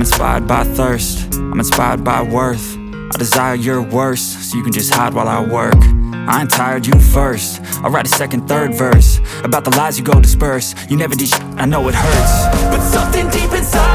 I'm inspired by thirst, I'm inspired by worth. I desire your worst, so you can just hide while I work. I ain't tired, you first. I'll write a second, third verse about the lies you go disperse. You never did shit, I know it hurts, but something deep inside